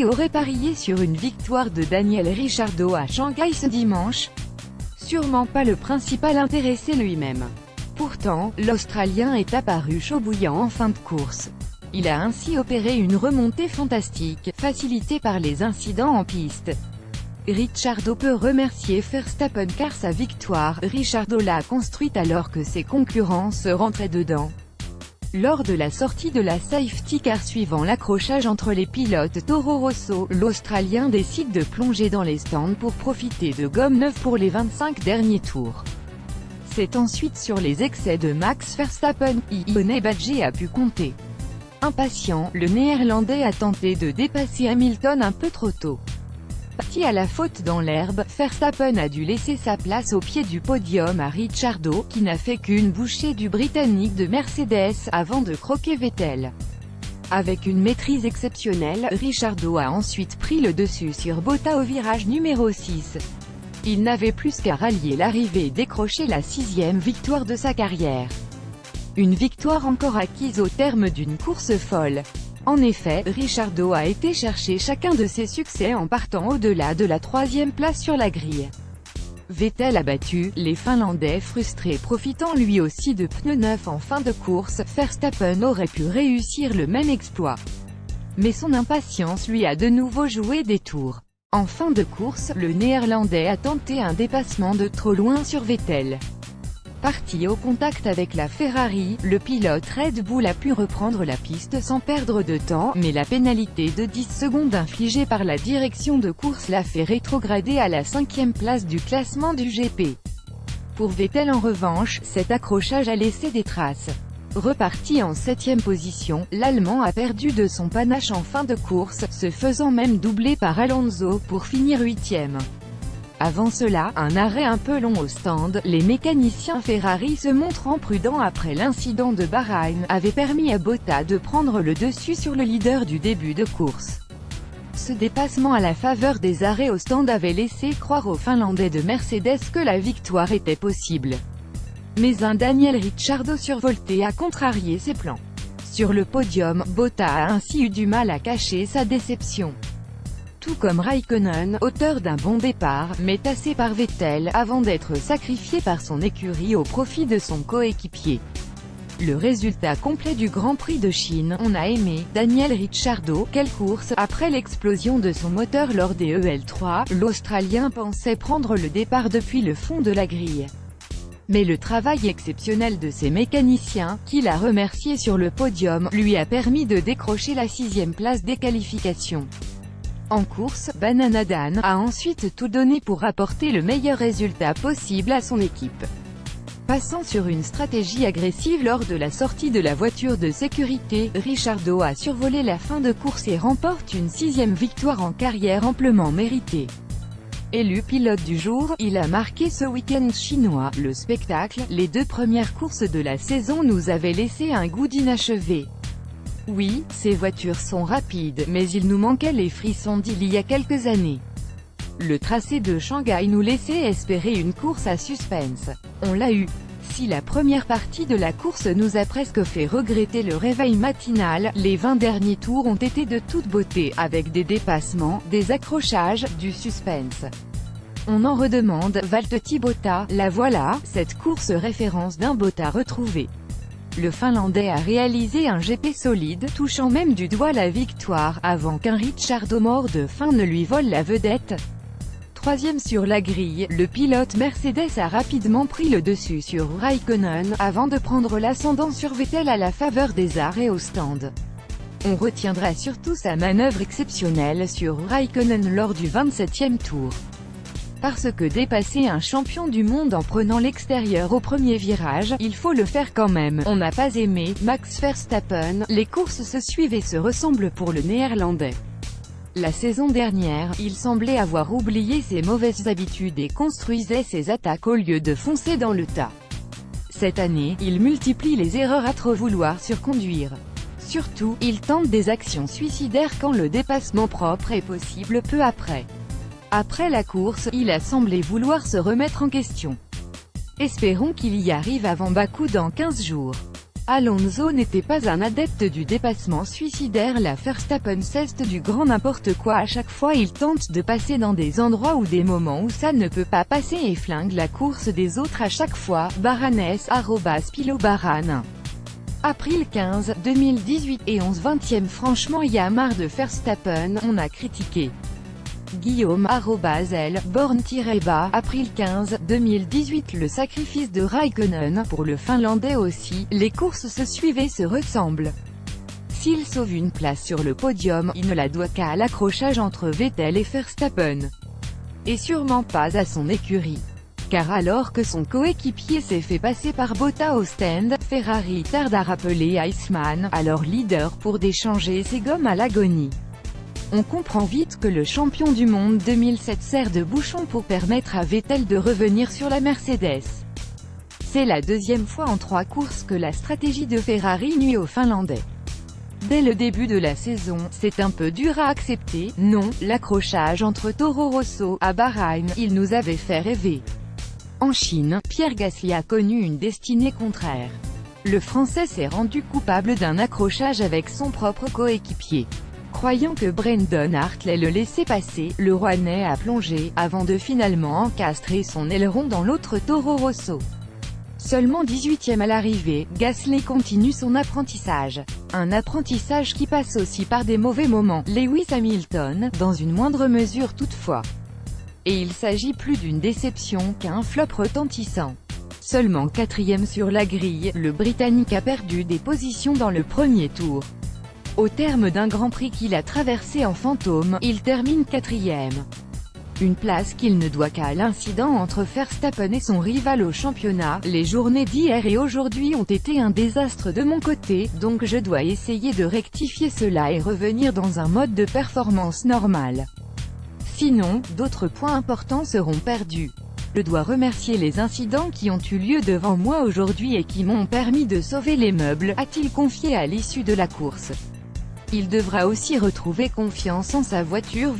Qui aurait parié sur une victoire de Daniel Ricciardo à Shanghai ce dimanche? Sûrement pas le principal intéressé lui-même. Pourtant, l'Australien est apparu chaud bouillant en fin de course. Il a ainsi opéré une remontée fantastique, facilitée par les incidents en piste. Ricciardo peut remercier Verstappen car sa victoire, Ricciardo l'a construite alors que ses concurrents se rentraient dedans. Lors de la sortie de la safety car suivant l'accrochage entre les pilotes Toro Rosso, l'Australien décide de plonger dans les stands pour profiter de gomme neuve pour les 25 derniers tours. C'est ensuite sur les excès de Max Verstappen, Ione Badge a pu compter. Impatient, le Néerlandais a tenté de dépasser Hamilton un peu trop tôt. Parti à la faute dans l'herbe, Verstappen a dû laisser sa place au pied du podium à Ricciardo, qui n'a fait qu'une bouchée du Britannique de Mercedes, avant de croquer Vettel. Avec une maîtrise exceptionnelle, Ricciardo a ensuite pris le dessus sur Bottas au virage numéro 6. Il n'avait plus qu'à rallier l'arrivée et décrocher la 6e victoire de sa carrière. Une victoire encore acquise au terme d'une course folle. En effet, Ricciardo a été chercher chacun de ses succès en partant au-delà de la 3e place sur la grille. Vettel a battu les Finlandais frustrés profitant lui aussi de pneus neufs en fin de course. Verstappen aurait pu réussir le même exploit. Mais son impatience lui a de nouveau joué des tours. En fin de course, le Néerlandais a tenté un dépassement de trop loin sur Vettel. Parti au contact avec la Ferrari, le pilote Red Bull a pu reprendre la piste sans perdre de temps, mais la pénalité de 10 secondes infligée par la direction de course l'a fait rétrograder à la 5e place du classement du GP. Pour Vettel en revanche, cet accrochage a laissé des traces. Reparti en 7e position, l'Allemand a perdu de son panache en fin de course, se faisant même doubler par Alonso pour finir 8e. Avant cela, un arrêt un peu long au stand, les mécaniciens Ferrari se montrant prudents après l'incident de Bahreïn, avaient permis à Bottas de prendre le dessus sur le leader du début de course. Ce dépassement à la faveur des arrêts au stand avait laissé croire aux Finlandais de Mercedes que la victoire était possible. Mais un Daniel Ricciardo survolté a contrarié ses plans. Sur le podium, Bottas a ainsi eu du mal à cacher sa déception. Tout comme Raikkonen, auteur d'un bon départ, mais tassé par Vettel, avant d'être sacrifié par son écurie au profit de son coéquipier. Le résultat complet du Grand Prix de Chine, on a aimé, Daniel Ricciardo, quelle course, après l'explosion de son moteur lors des EL3, l'Australien pensait prendre le départ depuis le fond de la grille. Mais le travail exceptionnel de ses mécaniciens, qu'il a remercié sur le podium, lui a permis de décrocher la 6e place des qualifications. En course, Banana Dan a ensuite tout donné pour apporter le meilleur résultat possible à son équipe. Passant sur une stratégie agressive lors de la sortie de la voiture de sécurité, Ricciardo a survolé la fin de course et remporte une 6e victoire en carrière amplement méritée. Élu pilote du jour, il a marqué ce week-end chinois. Le spectacle, les 2 premières courses de la saison nous avaient laissé un goût d'inachevé. Oui, ces voitures sont rapides, mais il nous manquait les frissons d'il y a quelques années. Le tracé de Shanghai nous laissait espérer une course à suspense. On l'a eu. Si la première partie de la course nous a presque fait regretter le réveil matinal, les 20 derniers tours ont été de toute beauté, avec des dépassements, des accrochages, du suspense. On en redemande. Valtteri Bottas, la voilà, cette course référence d'un Bottas retrouvé. Le Finlandais a réalisé un GP solide, touchant même du doigt la victoire, avant qu'un Ricciardo mort de faim ne lui vole la vedette. 3e sur la grille, le pilote Mercedes a rapidement pris le dessus sur Raikkonen, avant de prendre l'ascendant sur Vettel à la faveur des arrêts au stand. On retiendra surtout sa manœuvre exceptionnelle sur Raikkonen lors du 27e tour. Parce que dépasser un champion du monde en prenant l'extérieur au premier virage, il faut le faire quand même. On n'a pas aimé Max Verstappen, les courses se suivent et se ressemblent pour le Néerlandais. La saison dernière, il semblait avoir oublié ses mauvaises habitudes et construisait ses attaques au lieu de foncer dans le tas. Cette année, il multiplie les erreurs à trop vouloir surconduire. Surtout, il tente des actions suicidaires quand le dépassement propre est possible peu après. Après la course, il a semblé vouloir se remettre en question. Espérons qu'il y arrive avant Bakou dans 15 jours. Alonso n'était pas un adepte du dépassement suicidaire. La Verstappen cesse du grand n'importe quoi. À chaque fois il tente de passer dans des endroits ou des moments où ça ne peut pas passer et flingue la course des autres à chaque fois. Baranes @pilobaran. April 15, 2018 et 11/20. Franchement y a marre de Verstappen, on a critiqué. Guillaume @L born-bas. April 15, 2018. Le sacrifice de Raikkonen, pour le Finlandais aussi, les courses se suivent et se ressemblent. S'il sauve une place sur le podium, il ne la doit qu'à l'accrochage entre Vettel et Verstappen. Et sûrement pas à son écurie. Car alors que son coéquipier s'est fait passer par Bottas au stand, Ferrari tarde à rappeler Iceman, alors leader, pour déchanger ses gommes à l'agonie. On comprend vite que le champion du monde 2007 sert de bouchon pour permettre à Vettel de revenir sur la Mercedes. C'est la deuxième fois en 3 courses que la stratégie de Ferrari nuit aux Finlandais. Dès le début de la saison, c'est un peu dur à accepter, non, l'accrochage entre Toro Rosso à Bahreïn, il nous avait fait rêver. En Chine, Pierre Gasly a connu une destinée contraire. Le Français s'est rendu coupable d'un accrochage avec son propre coéquipier. Croyant que Brandon Hartley le laissait passer, le Rouennais a plongé, avant de finalement encastrer son aileron dans l'autre Toro Rosso. Seulement 18e à l'arrivée, Gasly continue son apprentissage. Un apprentissage qui passe aussi par des mauvais moments. Lewis Hamilton, dans une moindre mesure toutefois. Et il s'agit plus d'une déception qu'un flop retentissant. Seulement 4e sur la grille, le Britannique a perdu des positions dans le premier tour. Au terme d'un Grand Prix qu'il a traversé en fantôme, il termine 4e. Une place qu'il ne doit qu'à l'incident entre Verstappen et son rival au championnat. Les journées d'hier et aujourd'hui ont été un désastre de mon côté, donc je dois essayer de rectifier cela et revenir dans un mode de performance normal. Sinon, d'autres points importants seront perdus. Je dois remercier les incidents qui ont eu lieu devant moi aujourd'hui et qui m'ont permis de sauver les meubles, a-t-il confié à l'issue de la course. Il devra aussi retrouver confiance en sa voiture